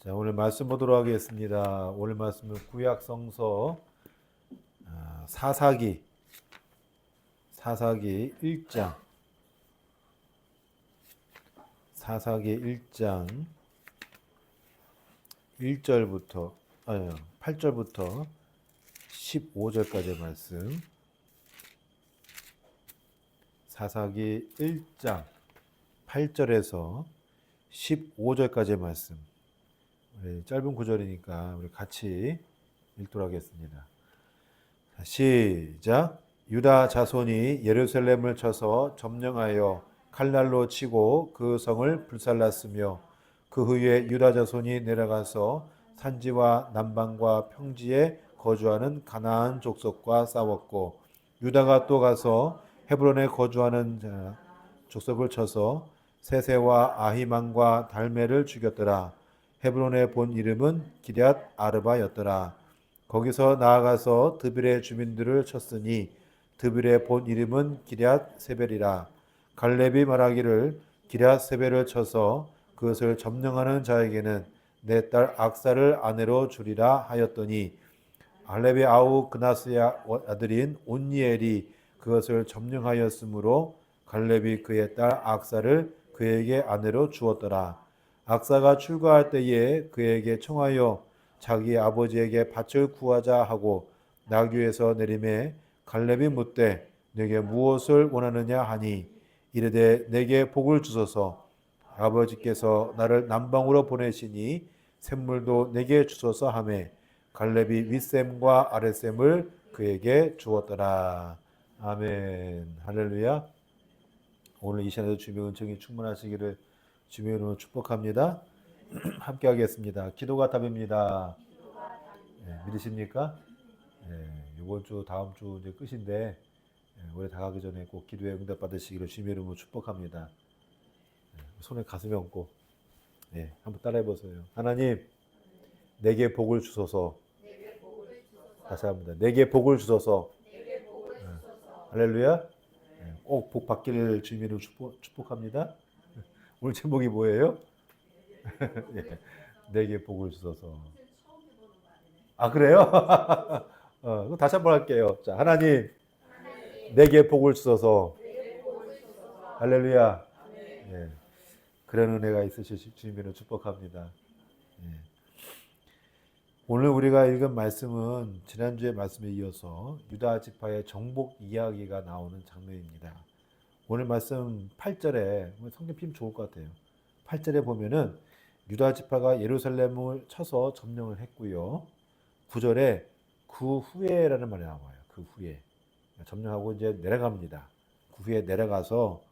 자, 오늘 말씀 보도록 하겠습니다. 오늘 말씀은 구약 성서 사사기 1장 사사기 1장 1절부터 8절부터 15절까지의 말씀. 사사기 1장 8절에서 15절까지의 말씀. 짧은 구절이니까 우리 같이 읽도록 하겠습니다. 시작. 유다 자손이 예루살렘을 쳐서 점령하여 칼날로 치고 그 성을 불살랐으며 그 후에 유다 자손이 내려가서 산지와 남방과 평지에 거주하는 가나안 족속과 싸웠고 유다가 또 가서 헤브론에 거주하는 족속을 쳐서 세세와 아히만과 달메를 죽였더라. 헤브론의 본 이름은 기럇 아르바였더라. 거기서 나아가서 드빌의 주민들을 쳤으니 드빌의 본 이름은 기럇 세벨이라. 갈렙이 말하기를 기럇 세벨을 쳐서 그것을 점령하는 자에게는 내 딸 악사를 아내로 주리라 하였더니 갈렙의 아우 그나스의 아들인 온니엘이 그것을 점령하였으므로 갈렙이 그의 딸 악사를 그에게 아내로 주었더라. 악사가 출가할 때에 그에게 청하여 자기 아버지에게 밭을 구하자 하고 나귀에서 내림에 갈렙이 묻되 내게 무엇을 원하느냐 하니 이르되 내게 복을 주소서. 아버지께서 나를 남방으로 보내시니 샘물도 내게 주소서 하매 갈렙이 윗샘과 아랫샘을 그에게 주었더라. 아멘. 할렐루야. 오늘 이 시간에도 주님의 은총이 충만하시기를 주님의 이름으로 축복합니다. 함께 하겠습니다. 기도가 답입니다. 믿으십니까? 이번 주 다음 주 이제 끝인데 올해 다 가기 전에 꼭 기도에 응답 받으시기를 주님의 이름으로 축복합니다. 손에 가슴에 얹고 한번 따라해 보세요. 하나님, 내게 복을 주소서. 다시 합니다. 내게 복을 주소서. 할렐루야. 꼭 복 받기를 주님의 이름으로 축복합니다. 오늘 제목이 뭐예요? 내게 복을 주소서. 아, 그래요? 그럼 다시 한번 할게요. 자, 하나님, 내게 복을 주소서. 할렐루야. 그런 은혜가 있으실 주님으로 축복합니다. 오늘 우리가 읽은 말씀은 지난주의 말씀에 이어서 유다 지파의 정복 이야기가 나오는 장면입니다. 오늘 말씀 8절에 성경 피면 좋을 것 같아요. 8절에 보면은 유다 지파가 예루살렘을 쳐서 점령을 했고요. 9절에 그 후에라는 말이 나와요. 그 후에 점령하고 이제 내려갑니다. 그 후에 내려가서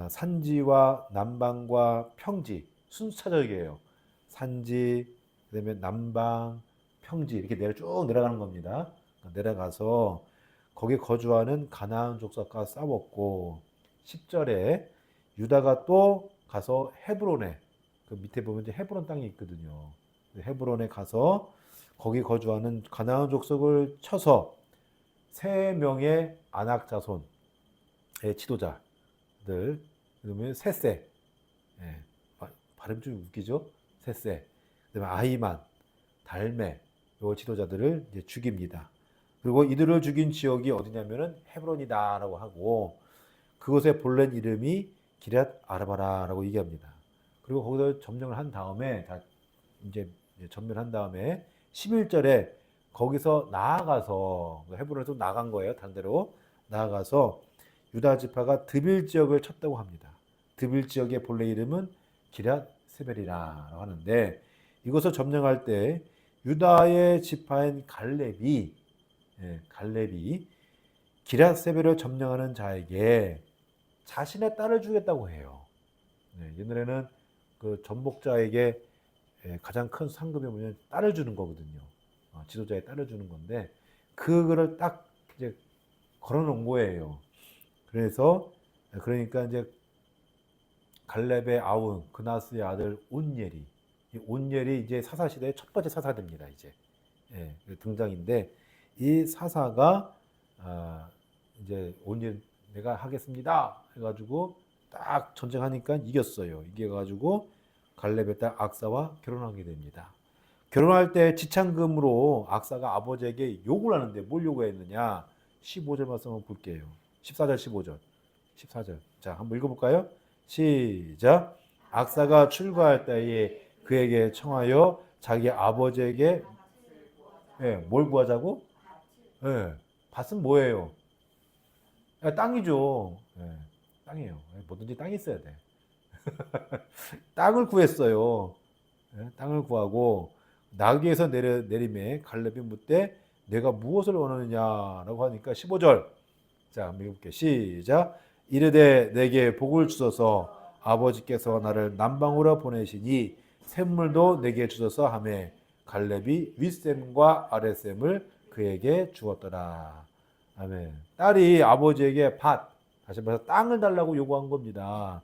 산지와 남방과 평지 순차적이에요. 산지, 그다음에 남방, 평지 이렇게 쭉 내려가는 겁니다. 내려가서 거기 거주하는 가나안 족속과 싸웠고 10절에 유다가 또 가서 헤브론에 그 밑에 보면 이제 헤브론 땅이 있거든요. 헤브론에 가서 거기 거주하는 가나안 족속을 쳐서 3명의 아낙 자손의 지도자들, 그다음에 셋세, 발음 좀 웃기죠? 셋세, 그다음에 아히만, 달메 요 지도자들을 이제 죽입니다. 그리고 이들을 죽인 지역이 어디냐면은 헤브론이다라고 하고 그곳의 본래 이름이 기럇 아르바라라고 얘기합니다. 그리고 거기서 점령을 한 다음에 이제 전멸한 다음에 11절에 거기서 나아가서 헤브론에서 나간 거예요. 단대로 나아가서 유다 지파가 드빌 지역을 쳤다고 합니다. 드빌 지역의 본래 이름은 기럇 세벨이라고 하는데 이것을 점령할 때 유다의 지파인 갈렙이 기럇 세벨을 점령하는 자에게 자신의 딸을 주겠다고 해요. 옛날에는 그 전복자에게 가장 큰 상급이 뭐냐면 딸을 주는 거거든요. 지도자의 딸을 주는 건데 그거를 딱 이제 걸어놓은 거예요. 그러니까 이제 갈렙의 아우 그나스의 아들 온니엘이 이제 사사 시대의 첫 번째 사사입니다. 이제 등장인데 이 사사가 이제 온니엘 내가 하겠습니다 해가지고 딱 전쟁하니까 이겼어요. 이겨가지고 갈렙의 딸 악사와 결혼하게 됩니다. 결혼할 때 지참금으로 악사가 아버지에게 요구를 하는데 뭘 요구했느냐? 15절 말씀 한번 볼게요. 14절, 15절. 14절. 자, 한번 읽어볼까요? 시작. 악사가 출가할 때에 그에게 청하여 자기 아버지에게 뭘 구하자고? 밭은 뭐예요? 땅이죠. 땅이에요. 뭐든지 땅이 있어야 돼. 땅을 구했어요. 땅을 구하고 나귀에서 내림에 갈렙이 묻되 내가 무엇을 원하느냐라고 하니까 15절. 자, 한번 읽어볼게요. 시작. 이르되 내게 복을 주소서 아버지께서 나를 남방으로 보내시니 샘물도 내게 주소서 하매 갈렙이 윗샘과 아랫샘을 그에게 주었더라. 아멘. 딸이 아버지에게 다시 말해서 땅을 달라고 요구한 겁니다.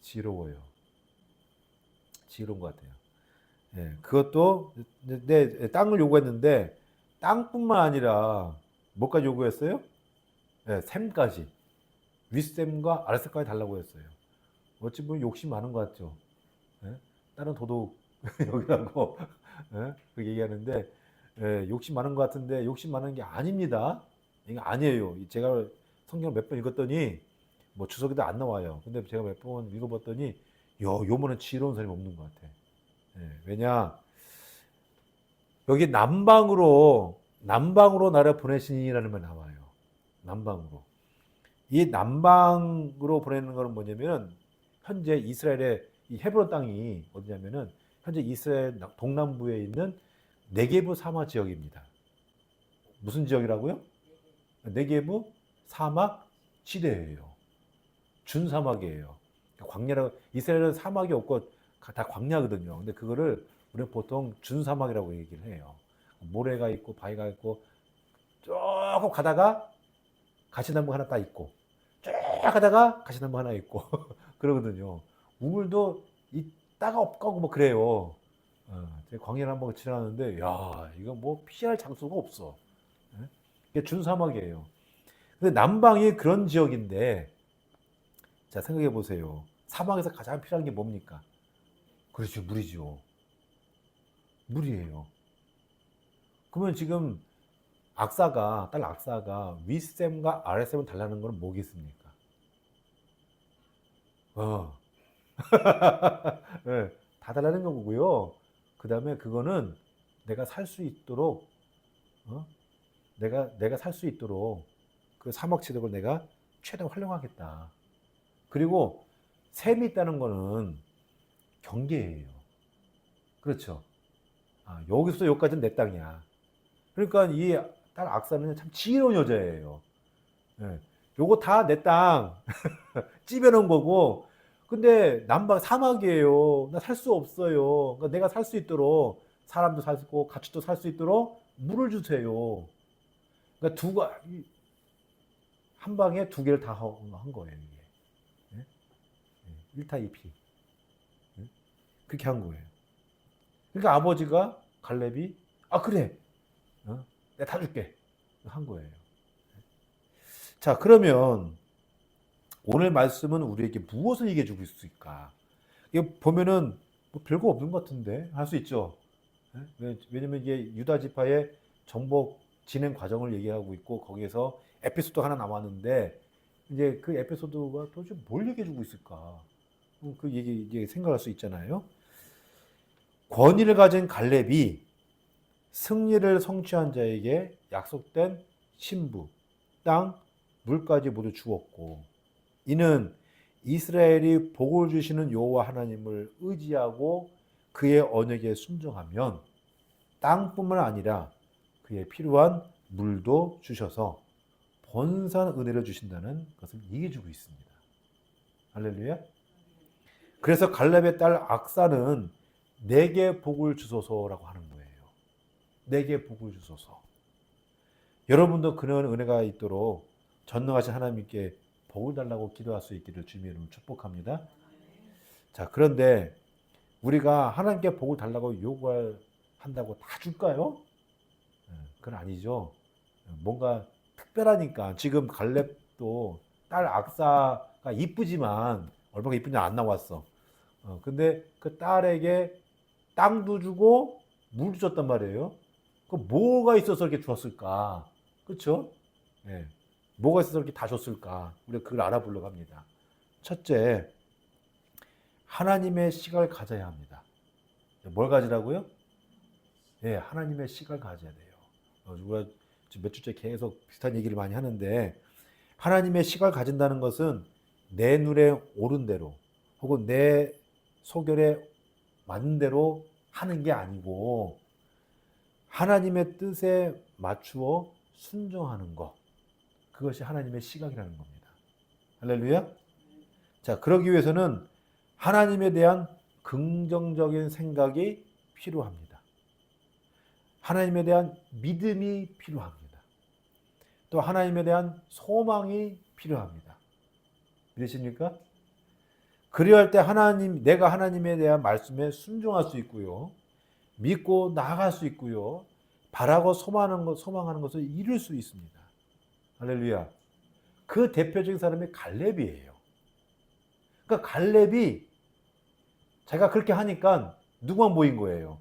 지혜로워요. 지혜로운 것 같아요. 그것도 땅을 요구했는데 땅뿐만 아니라 뭐까지 요구했어요? 샘까지. 윗샘과 아랫샘까지 달라고 했어요. 어찌 보면 욕심 많은 것 같죠. 다른 도둑 여기라고 그렇게 얘기하는데 욕심 많은 것 같은데 욕심 많은 게 아닙니다. 이게 아니에요. 제가 성경 몇 번 읽었더니 뭐 주석에도 안 나와요. 근데 제가 몇 번 읽어봤더니 요번엔 지혜로운 사람이 없는 것 같아. 왜냐 여기 남방으로 나를 보내시니라는 말 나와요. 남방으로. 이 남방으로 보내는 것은 뭐냐면 현재 이스라엘의 이 헤브론 땅이 어디냐면은 현재 이스라엘 동남부에 있는 네게부 사막 지역입니다. 무슨 지역이라고요? 네게부 사막 지대예요. 준사막이에요. 광야라고 이스라엘은 사막이 없고 다 광야거든요. 근데 그거를 우리는 보통 준사막이라고 얘기를 해요. 모래가 있고 바위가 있고 조금 가다가 가시나무 하나 딱 있고 쭉 가다가 가시나무 하나 있고 그러거든요. 우물도 있다가 없고 뭐 그래요. 광야를 한번 지나가는데 야 이거 뭐 피할 장소가 없어. 이게 준사막이에요. 근데 남방이 그런 지역인데 자 생각해 보세요. 사막에서 가장 필요한 게 뭡니까? 그렇죠, 물이죠. 물이에요. 그러면 지금 딸 악사가 윗샘과 아랫샘을 달라는 건 뭐겠습니까? 네, 다 달라는 거고요. 그 다음에 그거는 내가 살 수 있도록, 내가 살 수 있도록 그 사막 지역을 내가 최대한 활용하겠다. 그리고 샘이 있다는 거는 경계예요. 그렇죠. 여기서 여기까지는 내 땅이야. 그러니까 이 딸 악사는 참 지혜로운 여자예요. 요거 다 내 땅 찝어놓은 거고, 근데 남방 사막이에요. 나 살 수 없어요. 그러니까 내가 살 수 있도록 사람도 살 수 있고 가축도 살 수 있도록 물을 주세요. 그러니까 한 방에 두 개를 다 한 거예요. 이게 1타 2피 그렇게 한 거예요. 그러니까 아버지가 갈렙이 그래 내가 다 줄게 한 거예요. 자 그러면 오늘 말씀은 우리에게 무엇을 얘기해 주고 있을까? 이거 보면은 뭐 별거 없는 것 같은데 할 수 있죠. 왜냐면 이게 유다 지파의 정복 진행 과정을 얘기하고 있고 거기에서 에피소드 하나 나왔는데 이제 그 에피소드가 도대체 뭘 얘기해 주고 있을까? 그 얘기 이제 생각할 수 있잖아요. 권위를 가진 갈렙이 승리를 성취한 자에게 약속된 신부, 땅, 물까지 모두 주었고 이는 이스라엘이 복을 주시는 여호와 하나님을 의지하고 그의 언약에 순종하면 땅뿐만 아니라 그의 필요한 물도 주셔서 번성한 은혜를 주신다는 것을 얘기해 주고 있습니다. 할렐루야. 그래서 갈렙의 딸 악사는 내게 복을 주소서라고 하는 거예요. 내게 복을 주소서. 여러분도 그런 은혜가 있도록 전능하신 하나님께 복을 달라고 기도할 수 있기를 주님의 이름으로 축복합니다. 자, 그런데 우리가 하나님께 복을 달라고 요구한다고 다 줄까요? 그건 아니죠. 뭔가 특별하니까 지금 갈렙도 딸 악사가 이쁘지만 얼마나 이쁜지 안 나왔어. 근데 그 딸에게 땅도 주고 물도 줬단 말이에요. 그 뭐가 있어서 이렇게 주었을까? 그렇죠? 예. 뭐가 있어서 이렇게 다 줬을까? 우리가 그걸 알아보려고 합니다. 첫째, 하나님의 시각을 가져야 합니다. 뭘 가지라고요? 예, 하나님의 시각을 가져야 돼요. 우리가 지금 몇 주째 계속 비슷한 얘기를 많이 하는데, 하나님의 시각을 가진다는 것은 내 눈에 옳은 대로 혹은 내 소견에 맞는 대로 하는 게 아니고 하나님의 뜻에 맞추어 순종하는 것. 그것이 하나님의 시각이라는 겁니다. 할렐루야. 자, 그러기 위해서는 하나님에 대한 긍정적인 생각이 필요합니다. 하나님에 대한 믿음이 필요합니다. 또 하나님에 대한 소망이 필요합니다. 믿으십니까? 그래야 할 때 내가 하나님에 대한 말씀에 순종할 수 있고요. 믿고 나아갈 수 있고요. 바라고 소망하는 것을 이룰 수 있습니다. 할렐루야. 그 대표적인 사람이 갈렙이에요. 그러니까 갈렙이 자기가 그렇게 하니까 누구만 보인 거예요?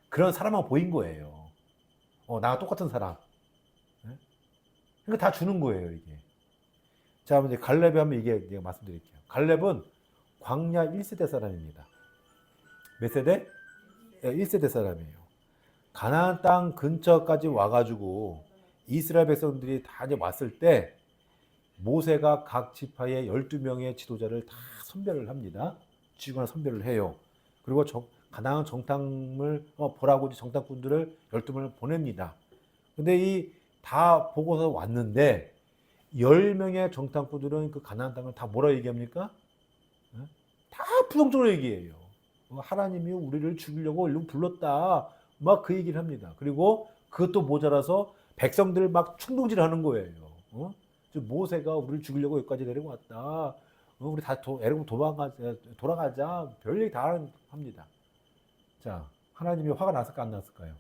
그런 사람만 보인 거예요. 나와 똑같은 사람. 그러니까 다 주는 거예요, 이게. 자, 이제 갈렙이 한번 이게 말씀드릴게요. 갈렙은 광야 1세대 사람입니다. 몇 세대? 1세대 사람이에요. 가나안 땅 근처까지 와가지고 이스라엘 백성들이 다 이제 왔을 때 모세가 각 지파의 12명의 지도자를 다 선별을 합니다. 지휘관을 선별을 해요. 그리고 가나안 정탐을 보라고 정탐꾼들을 12명을 보냅니다. 근데 이 다 보고서 왔는데 10명의 정탐꾼들은 그 가나안 땅을 다 뭐라 얘기합니까? 다 부정적으로 얘기해요. 하나님이 우리를 죽이려고 일로 불렀다. 막 그 얘기를 합니다. 그리고 그것도 모자라서 백성들을 막 충동질하는 거예요. 모세가 우리를 죽이려고 여기까지 내리고 왔다. 우리 다 돌아가자. 별 얘기 다 합니다. 자, 하나님이 화가 났을까 안 났을까요?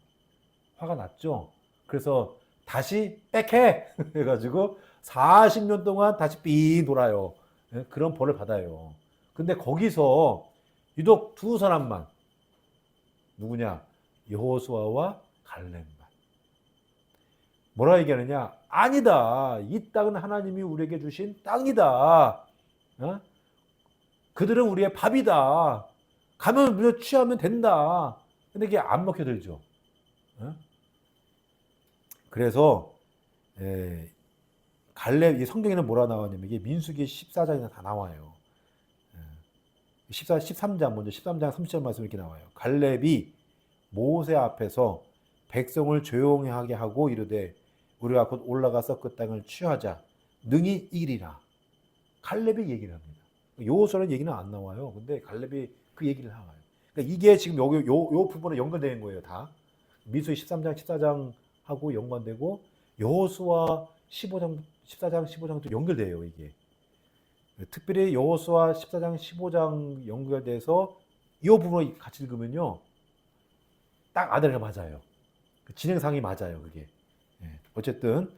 화가 났죠. 그래서 다시 백해 해가지고 40년 동안 다시 삥 돌아요. 그런 벌을 받아요. 근데 거기서 유독 두 사람만, 누구냐? 여호수아와 갈렙만. 뭐라 얘기하느냐? 아니다. 이 땅은 하나님이 우리에게 주신 땅이다. 그들은 우리의 밥이다. 가면 우리가 취하면 된다. 근데 이게 안 먹혀들죠. 그래서 갈렙, 이 성경에는 뭐라 나왔냐면 이게 민수기 14장이나 다 나와요. 13장, 먼저 13장 30절 말씀 이렇게 나와요. 갈렙이 모세 앞에서 백성을 조용히 하게 하고 이르되 우리가 곧 올라가서 그 땅을 취하자. 능히 이기리라. 갈렙이 얘기를 합니다. 여호수아는 얘기는 안 나와요. 근데 갈렙이 그 얘기를 나와요. 그러니까 이게 지금 여기 요 부분에 연결되는 거예요, 다. 민수기 13장, 14장하고 연관되고 여호수아 15장, 14장, 15장도 연결돼요, 이게. 특별히 여호수아 14장, 15장 연결돼서 이 부분을 같이 읽으면요. 딱 아들과 맞아요. 진행상이 맞아요, 그게. 어쨌든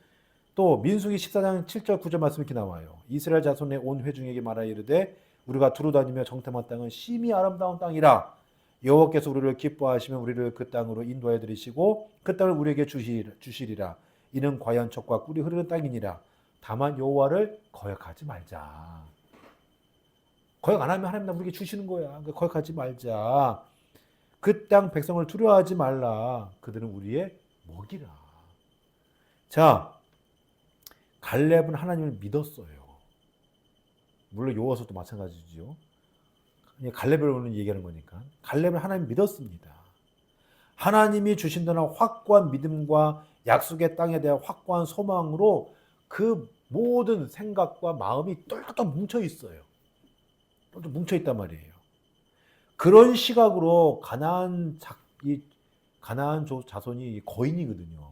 또 민수기 14장 7절 9절 말씀 이렇게 나와요. 이스라엘 자손의 온 회중에게 말하여 이르되 우리가 두루다니며 정탐한 땅은 심히 아름다운 땅이라. 여호와께서 우리를 기뻐하시면 우리를 그 땅으로 인도하여 들이시고 그 땅을 우리에게 주시리라. 이는 과연 젖과 꿀이 흐르는 땅이니라. 다만 여호와를 거역하지 말자. 거역 안 하면 하나님 우리에게 주시는 거야. 그러니까 거역하지 말자. 그 땅 백성을 두려워하지 말라. 그들은 우리의 먹이라. 자, 갈렙은 하나님을 믿었어요. 물론 여호수아도 마찬가지죠. 갈렙을 얘기하는 거니까. 갈렙은 하나님 믿었습니다. 하나님이 주신다는 확고한 믿음과 약속의 땅에 대한 확고한 소망으로 그 모든 생각과 마음이 똘똘 뭉쳐 있어요. 똘똘 뭉쳐 있단 말이에요. 그런 시각으로 가나안 자손이 거인이거든요.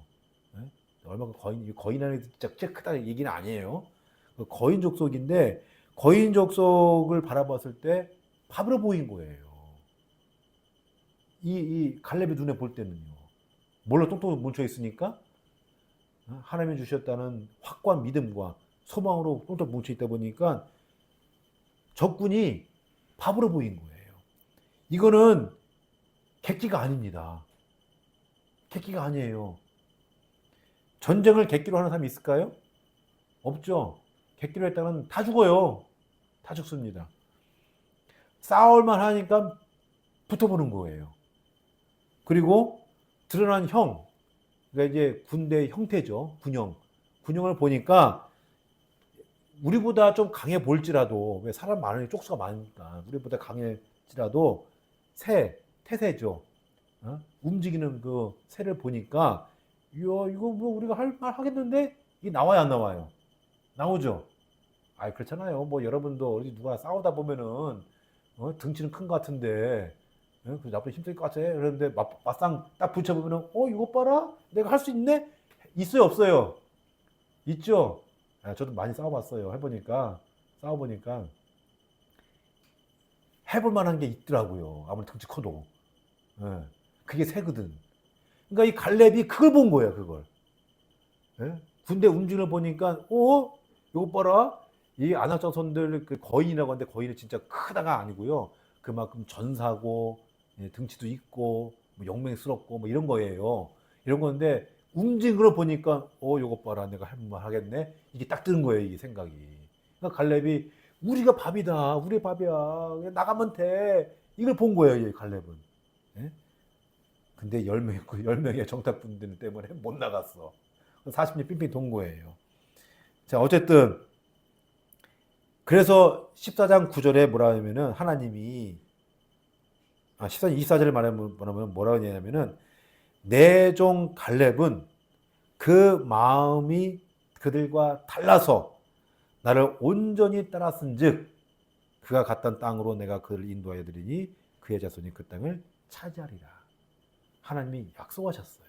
얼마나 거인하는 진짜 크다는 얘기는 아니에요. 거인 족속인데 거인 족속을 바라봤을 때 밥으로 보인 거예요. 이 갈렙의 눈에 볼 때는요. 뭘로 똥똥 뭉쳐 있으니까 하나님이 주셨다는 확고한 믿음과 소망으로 똥똥 뭉쳐 있다 보니까 적군이 밥으로 보인 거예요. 이거는 객기가 아닙니다. 객기가 아니에요. 전쟁을 객기로 하는 사람이 있을까요? 없죠. 객기로 했다면 다 죽어요. 다 죽습니다. 싸울만 하니까 붙어보는 거예요. 그리고 드러난 형, 그러니까 이제 군대의 형태죠. 군형. 군형을 보니까 우리보다 좀 강해 보일지라도, 왜 사람 많으니 쪽수가 많으니까 우리보다 강해지라도 태세죠. 움직이는 그 새를 보니까 이야, 이거 뭐 우리가 할 말 하겠는데? 이게 나와요, 안 나와요? 나오죠. 아, 그렇잖아요. 뭐 여러분도 어디 누가 싸우다 보면은 등치는 큰 것 같은데 그 나보다 힘들 것 같아. 그런데 막상 딱 붙여보면은 이거 봐라, 내가 할 수 있네? 있어요, 없어요? 있죠. 저도 많이 싸워봤어요. 싸워보니까 해볼 만한 게 있더라고요. 아무리 등치 커도. 예. 그게 새거든. 그러니까 이 갈렙이 그걸 본 거예요, 그걸. 예? 군대 움직임을 보니까, 이거 봐라. 이 안악자손들 그 거인이라고 하는데 거인은 진짜 크다가 아니고요. 그만큼 전사고, 등치도 있고, 뭐 영맹스럽고, 뭐 이런 거예요. 이런 건데, 움직이는 걸 보니까, 요거 봐라. 내가 할만 하겠네. 이게 딱 드는 거예요, 이 생각이. 그러니까 갈렙이, 우리가 밥이다. 우리 밥이야. 나가면 돼. 이걸 본 거예요, 이 갈렙은. 예? 근데 10명의 정탁분들 때문에 못 나갔어. 40년 삥삥 돈 거예요. 자, 어쨌든, 그래서 14장 9절에 뭐라 하냐면은, 하나님이, 14장 24절에 말하면 뭐라고 하냐면은, 내 종 갈렙은 그 마음이 그들과 달라서 나를 온전히 따랐은 즉, 그가 갔던 땅으로 내가 그를 인도하여 드리니 그의 자손이 그 땅을 차지하리라. 하나님이 약속하셨어요.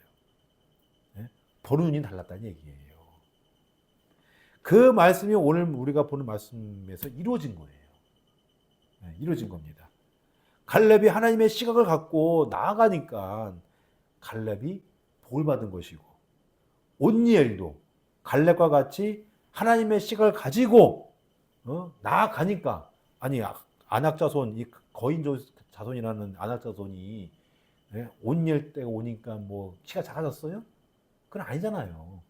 보는 눈이 달랐다는 얘기예요. 그 말씀이 오늘 우리가 보는 말씀에서 이루어진 거예요. 이루어진 겁니다. 갈렙이 하나님의 시각을 갖고 나아가니까 갈렙이 복을 받은 것이고, 온니엘도 갈렙과 같이 하나님의 시각을 가지고 나아가니까, 아니 안악자손, 이 거인 자손이라는 안악자손이 온니엘 때가 오니까 뭐 키가 작아졌어요? 그건 아니잖아요.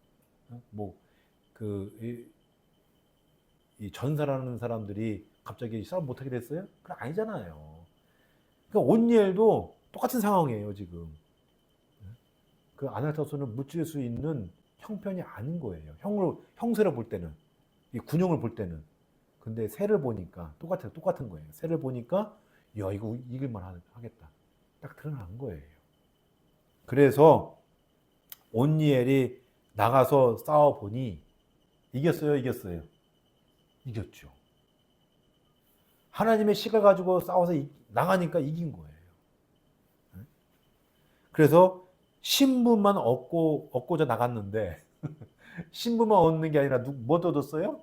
이 전사라는 사람들이 갑자기 싸움 못하게 됐어요? 그건 아니잖아요. 그러니까 온니엘도 똑같은 상황이에요, 지금. 그 안악자손은 무찌를 수 있는 형편이 아닌 거예요. 형세를 볼 때는, 이 군형을 볼 때는. 근데 새를 보니까 똑같은 거예요. 새를 보니까 야, 이거 이길만 하겠다. 딱 드러난 거예요. 그래서 온니엘이 나가서 싸워보니 이겼어요, 이겼죠. 하나님의 시각 가지고 싸워서 나가니까 이긴 거예요. 그래서 신분만 얻고자 나갔는데 신분만 얻는 게 아니라 뭐 얻었어요?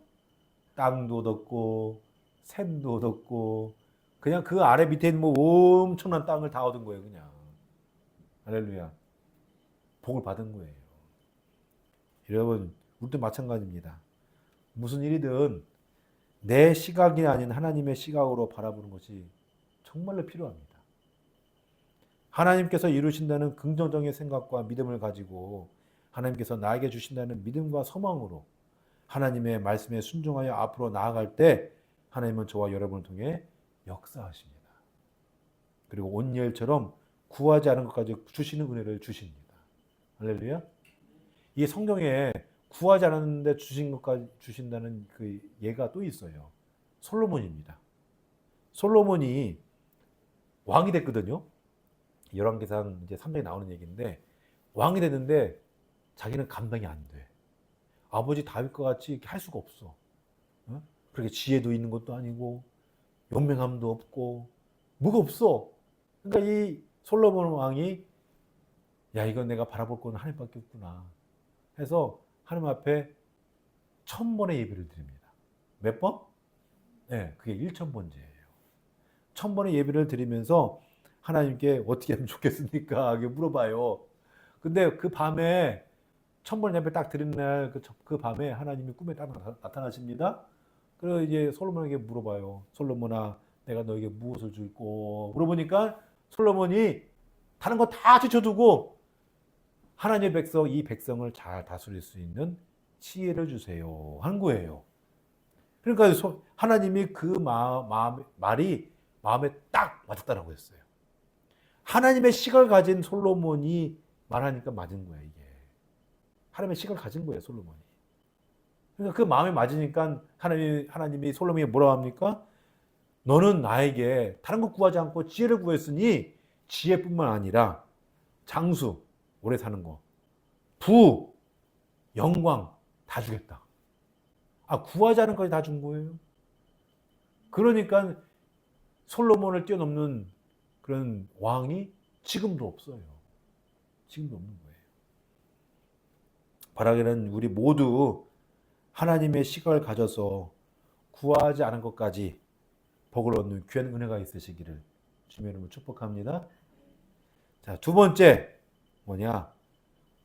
땅도 얻었고 샘도 얻었고, 그냥 그 아래 밑에 있는 뭐 엄청난 땅을 다 얻은 거예요, 그냥. 할렐루야. 복을 받은 거예요. 여러분, 우리도 마찬가지입니다. 무슨 일이든 내 시각이 아닌 하나님의 시각으로 바라보는 것이 정말로 필요합니다. 하나님께서 이루신다는 긍정적인 생각과 믿음을 가지고 하나님께서 나에게 주신다는 믿음과 소망으로 하나님의 말씀에 순종하여 앞으로 나아갈 때 하나님은 저와 여러분을 통해 역사하십니다. 그리고 온열처럼 구하지 않은 것까지 주시는 은혜를 주십니다. 할렐루야. 이 성경에 구하지 않았는데 주신 것까지 주신다는 그 예가 또 있어요. 솔로몬입니다. 솔로몬이 왕이 됐거든요. 열왕기상 이제 3장에 나오는 얘기인데, 왕이 됐는데 자기는 감당이 안 돼. 아버지 다윗과 같이 이렇게 할 수가 없어. 그렇게 지혜도 있는 것도 아니고 연명함도 없고 뭐가 없어. 그러니까 이 솔로몬 왕이 야, 이건 내가 바라볼 건 하나님밖에 없구나 해서 하나님 앞에 1000번의 예배를 드립니다. 몇 번? 네, 그게 1000번째예요. 1000번의 예배를 드리면서 하나님께 어떻게 하면 좋겠습니까? 이렇게 물어봐요. 근데 그 밤에 1000번 예배 딱 드리는 날 그 밤에 하나님이 꿈에 딱 나타나십니다. 그래서 이제 솔로몬에게 물어봐요. 솔로몬아, 내가 너에게 무엇을 줄고 물어보니까 솔로몬이 다른 거 다 제쳐두고 하나님의 백성, 이 백성을 잘 다스릴 수 있는 지혜를 주세요 한 거예요. 그러니까 하나님이 그 말이 마음에 딱 맞았다라고 했어요. 하나님의 식을 가진 솔로몬이 말하니까 맞은 거야 이게. 하나님의 식을 가진 거예요 솔로몬이. 그러니까 그 마음에 맞으니까 하나님이 솔로몬이 뭐라고 합니까? 너는 나에게 다른 것 구하지 않고 지혜를 구했으니 지혜뿐만 아니라 장수, 오래 사는 거, 부, 영광 다 주겠다. 아, 구하지 않은 것까지 다 준 거예요. 그러니까 솔로몬을 뛰어넘는 그런 왕이 지금도 없어요. 지금도 없는 거예요. 바라기는 우리 모두 하나님의 시각을 가져서 구하지 않은 것까지 복을 얻는 귀한 은혜가 있으시기를 주님의 이름으로 축복합니다. 자, 두 번째 뭐냐?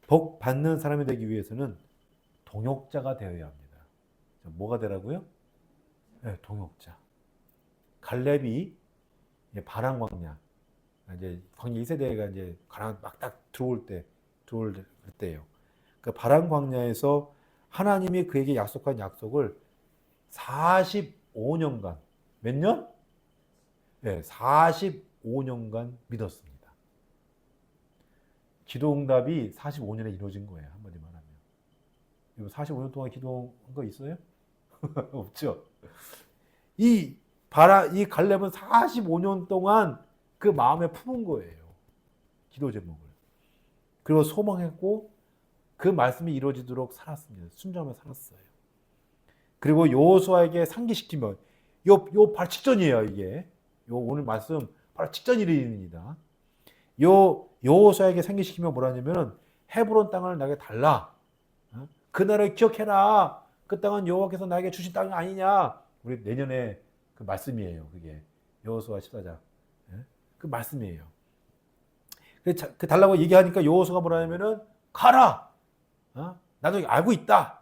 복 받는 사람이 되기 위해서는 동역자가 되어야 합니다. 뭐가 되라고요? 네, 동역자. 갈렙이 바람 광야, 이제 광야 2세대가 이제 가나안 막 딱 들어올 때예요. 그 바람 광야에서 하나님이 그에게 약속한 약속을 45년간 몇 년? 네, 45년간 믿었습니다. 기도응답이 45년에 이루어진 거예요. 한마디 말하면. 45년 동안 기도한 거 있어요? 없죠. 이 갈렙은 45년 동안 그 마음에 품은 거예요. 기도 제목을. 그리고 소망했고 그 말씀이 이루어지도록 살았습니다. 순종하며 살았어요. 그리고 여호수아에게 상기시키면 요 바로 직전이에요, 이게. 요 오늘 말씀 바로 직전 일입니다. 여호수아에게 상기시키면 뭐라냐면은 헤브론 땅을 나에게 달라. 그 날을 기억해라. 그 땅은 여호와께서 나에게 주신 땅이 아니냐. 우리 내년에 그 말씀이에요. 그게 여호수아 14장. 그 말씀이에요. 그 달라고 얘기하니까 여호수아가 뭐라냐면은 가라. 나도 알고 있다.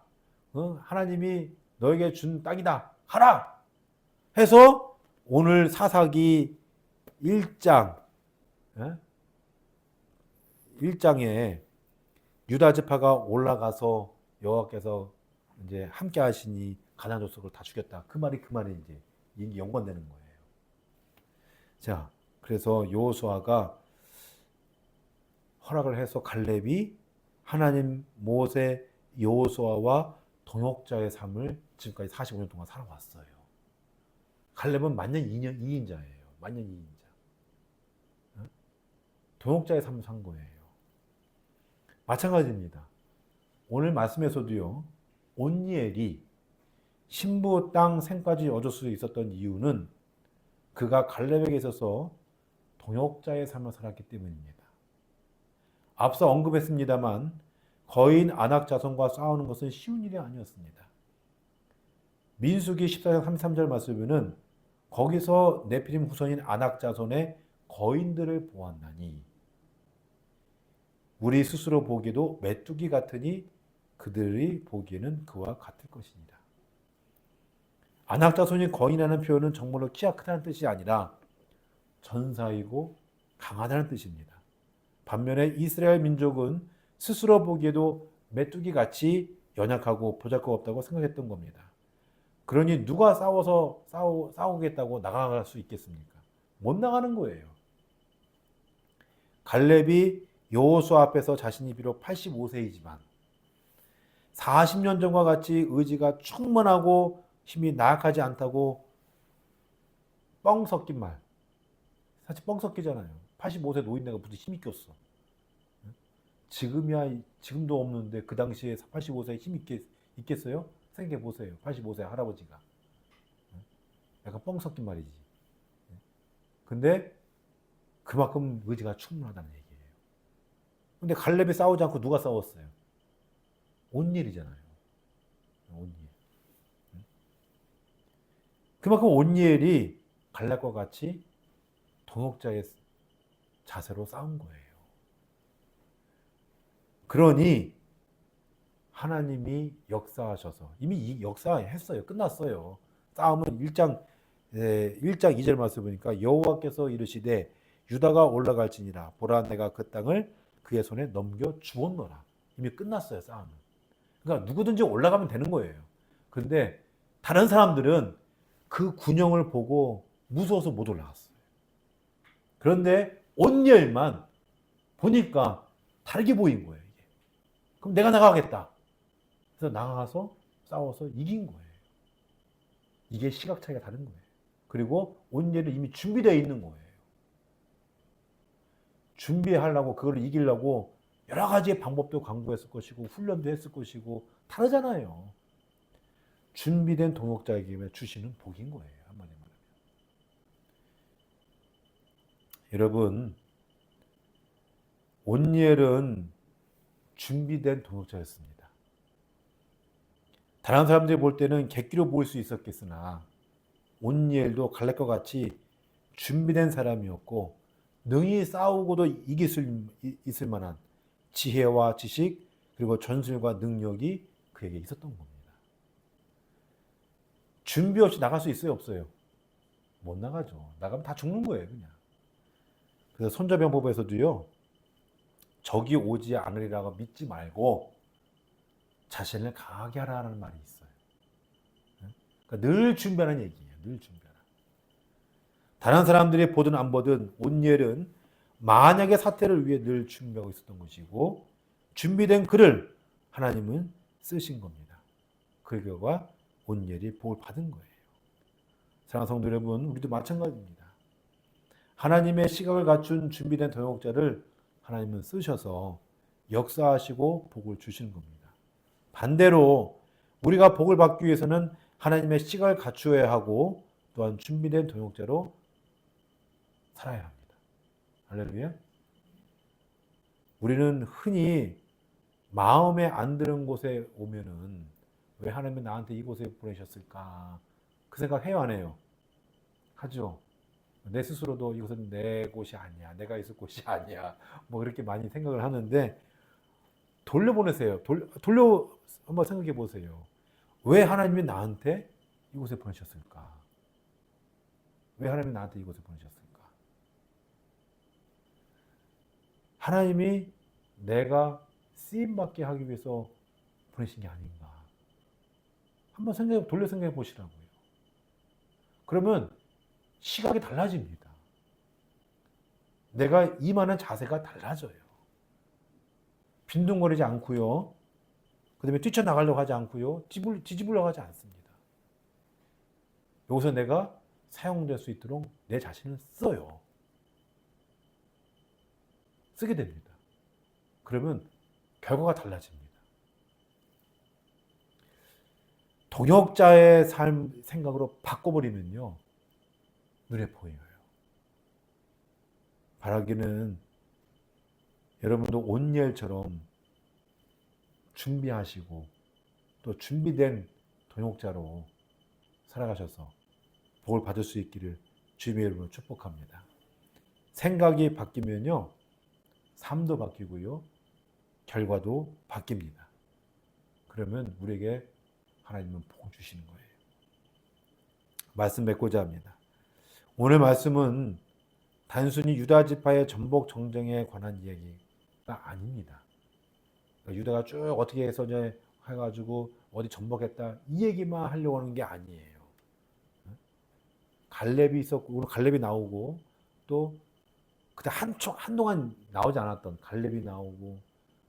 하나님이 너에게 준 땅이다. 가라. 해서 오늘 사사기 1장 1장에 유다 지파가 올라가서 여호와께서 이제 함께 하시니 가나안 족속을 다 죽였다. 그 말이 이제 연관되는 거예요. 자, 그래서 여호수아가 허락을 해서 갈렙이 하나님, 모세, 여호수아와 동역자의 삶을 지금까지 45년 동안 살아왔어요. 갈렙은 만년 2인자예요. 만년 2인자. 동역자의 삶을 산 거예요. 마찬가지입니다. 오늘 말씀에서도요. 온니엘이 신부 땅 생까지 얻을 수 있었던 이유는 그가 갈렙에게 있어서 동역자의 삶을 살았기 때문입니다. 앞서 언급했습니다만 거인 아낙 자손과 싸우는 것은 쉬운 일이 아니었습니다. 민수기 14장 33절 말씀에는 거기서 네피림 후손인 아낙 자손의 거인들을 보았나니 우리 스스로 보기에도 메뚜기 같으니 그들이 보기에는 그와 같을 것입니다. 아낙 자손이 거인이라는 표현은 정말로 키가 크다는 뜻이 아니라 전사이고 강하다는 뜻입니다. 반면에 이스라엘 민족은 스스로 보기에도 메뚜기 같이 연약하고 보잘것없다고 생각했던 겁니다. 그러니 누가 싸우겠다고 나갈 수 있겠습니까? 못 나가는 거예요. 갈렙이 여호수아 앞에서 자신이 비록 85세이지만 40년 전과 같이 의지가 충만하고 힘이 나약하지 않다고 뻥 섞인 말. 사실 뻥 섞이잖아요. 85세 노인네가 무슨 힘이 꼈어. 지금도 없는데 그 당시에 85세에 힘이 있겠어요? 생각해 보세요. 85세 할아버지가. 약간 뻥 섞인 말이지. 근데 그만큼 의지가 충분하다는 얘기예요. 근데 갈렙이 싸우지 않고 누가 싸웠어요? 온니엘이잖아요. 온니엘. 그만큼 온니엘이 갈렙과 같이 동역자의 자세로 싸운 거예요. 그러니 하나님이 역사하셔서 이미 역사했어요. 끝났어요. 싸움은 1장 1장 2절 말씀 보니까 여호와께서 이르시되 유다가 올라갈지니라 보라 내가 그 땅을 그의 손에 넘겨 주었노라. 이미 끝났어요, 싸움은. 그러니까 누구든지 올라가면 되는 거예요. 그런데 다른 사람들은 그 군영을 보고 무서워서 못 올라갔어요. 그런데 온니엘만 보니까 다르게 보인 거예요, 이게. 그럼 내가 나가겠다. 그래서 나가서 싸워서 이긴 거예요. 이게 시각 차이가 다른 거예요. 그리고 온니엘은 이미 준비되어 있는 거예요. 준비하려고 그걸 이기려고 여러 가지의 방법도 강구했을 것이고 훈련도 했을 것이고 다르잖아요. 준비된 동역자에게 주시는 복인 거예요. 한마디 말하면. 여러분, 온니엘은 준비된 동역자였습니다. 다른 사람들이 볼 때는 객기로 보일 수 있었겠으나 온니엘도 갈렙과 같이 준비된 사람이었고 능히 싸우고도 이길 수 있을 만한 지혜와 지식 그리고 전술과 능력이 그에게 있었던 겁니다. 준비 없이 나갈 수 있어요, 없어요? 못 나가죠. 나가면 다 죽는 거예요, 그냥. 그래서 손자병법에서도요, 적이 오지 않으리라고 믿지 말고 자신을 강하게 하라는 말이 있어요. 그러니까 늘 준비하는 얘기예요. 늘 준비하라. 다른 사람들이 보든 안 보든 온니엘은 만약의 사태를 위해 늘 준비하고 있었던 것이고 준비된 그를 하나님은 쓰신 겁니다. 그 결과 온니엘이 복을 받은 거예요. 사랑하는 성도 여러분, 우리도 마찬가지입니다. 하나님의 시각을 갖춘 준비된 동역자를 하나님은 쓰셔서 역사하시고 복을 주시는 겁니다. 반대로 우리가 복을 받기 위해서는 하나님의 시각을 갖추어야 하고 또한 준비된 동역자로 살아야 합니다. 할렐루야. 우리는 흔히 마음에 안 드는 곳에 오면은 왜 하나님이 나한테 이곳에 보내셨을까? 그 생각 해요, 안 해요? 하죠. 내 스스로도 이곳은 내 곳이 아니야. 내가 있을 곳이 아니야. 뭐 그렇게 많이 생각을 하는데 돌려보내세요. 돌려 한번 생각해 보세요. 왜 하나님이 나한테 이곳에 보내셨을까? 왜 하나님이 나한테 이곳에 보내셨을까? 하나님이 내가 쓰임받게 하기 위해서 보내신 게 아닌가? 한번 돌려 생각해 보시라고요. 그러면 시각이 달라집니다. 내가 임하는 자세가 달라져요. 빈둥거리지 않고요. 그 다음에 뛰쳐나가려고 하지 않고요. 뒤집으려고 하지 않습니다. 여기서 내가 사용될 수 있도록 내 자신을 써요. 쓰게 됩니다. 그러면 결과가 달라집니다. 동역자의 삶 생각으로 바꿔버리면요. 눈에 보여요. 바라기는 여러분도 온니엘처럼 준비하시고 또 준비된 동역자로 살아가셔서 복을 받을 수 있기를 주님의 이름으로 축복합니다. 생각이 바뀌면요. 삶도 바뀌고요. 결과도 바뀝니다. 그러면 우리에게 하나님은 복 주시는 거예요. 말씀 맺고자 합니다. 오늘 말씀은 단순히 유다 지파의 전복 정쟁에 관한 이야기가 아닙니다. 그러니까 유다가 쭉 어떻게 해서 해가지고 어디 전복했다 이 얘기만 하려고 하는 게 아니에요. 갈렙이 있었고 오늘 갈렙이 나오고 또 그때 한동안 나오지 않았던 갈렙이 나오고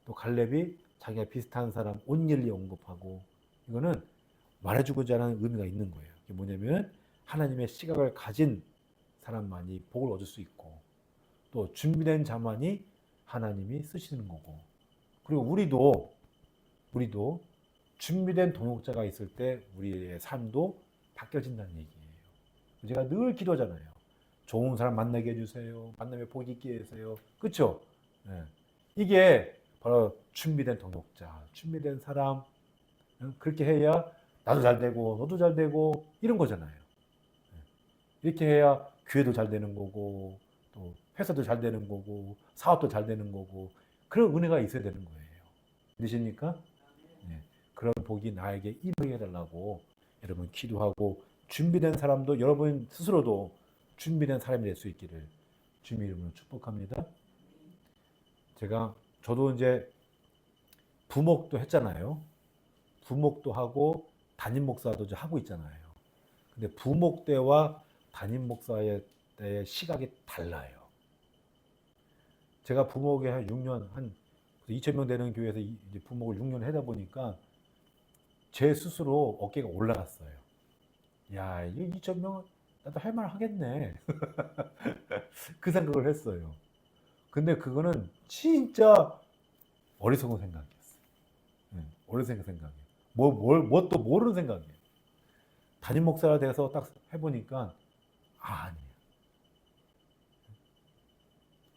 또 갈렙이 자기가 비슷한 사람 온니엘이 언급하고 이거는 말해주고자 하는 의미가 있는 거예요. 이게 뭐냐면 하나님의 시각을 가진 사람만이 복을 얻을 수 있고 또 준비된 자만이 하나님이 쓰시는 거고 그리고 우리도 준비된 동역자가 있을 때 우리의 삶도 바뀌어진다는 얘기예요. 제가 늘 기도하잖아요. 좋은 사람 만나게 해주세요. 만나면 복 있게 해주세요. 그렇죠? 네. 이게 바로 준비된 동역자, 준비된 사람 그렇게 해야 나도 잘 되고 너도 잘 되고 이런 거잖아요. 이렇게 해야 교회도 잘 되는 거고 또 회사도 잘 되는 거고 사업도 잘 되는 거고 그런 은혜가 있어야 되는 거예요. 믿으십니까? 네. 그런 복이 나에게 임하게 해달라고 여러분 기도하고 준비된 사람도 여러분 스스로도 준비된 사람이 될 수 있기를 주님 이름으로 축복합니다. 저도 이제 부목도 했잖아요. 부목도 하고 담임 목사도 이제 하고 있잖아요. 근데 부목 때와 담임 목사의 때의 시각이 달라요. 제가 부목에 한 6년, 한 2,000명 되는 교회에서 이제 부목을 6년 하다 보니까 제 스스로 어깨가 올라갔어요. 야, 이게 2,000명 나도 할 말 하겠네. 그 생각을 했어요. 근데 그거는 진짜 어리석은 생각이었어요. 어리석은 생각이에요. 뭐 또 모르는 생각이에요. 담임 목사가 돼서 딱 해보니까, 아니에요.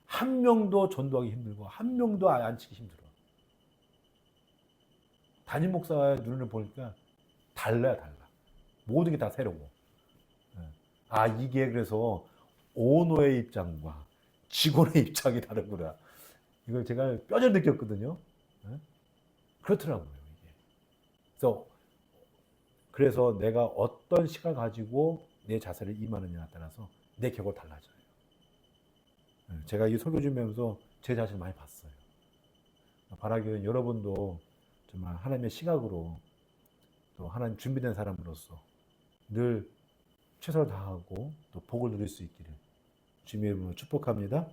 한 명도 전도하기 힘들고, 한 명도 앉히기 힘들어. 담임 목사의 눈을 보니까 달라요, 달라. 모든 게 다 새로워. 이게 그래서 오너의 입장과 직원의 입장이 다르구나. 이걸 제가 뼈저리 느꼈거든요. 그렇더라고요, 이게. 그래서 내가 어떤 시각을 가지고 내 자세를 임하느냐에 따라서 내 결과가 달라져요. 제가 이 설교 준비하면서 제 자신을 많이 봤어요. 바라기는 여러분도 정말 하나님의 시각으로 또 하나님 준비된 사람으로서 늘 최선을 다하고 또 복을 누릴 수 있기를 주님의 이름으로 축복합니다.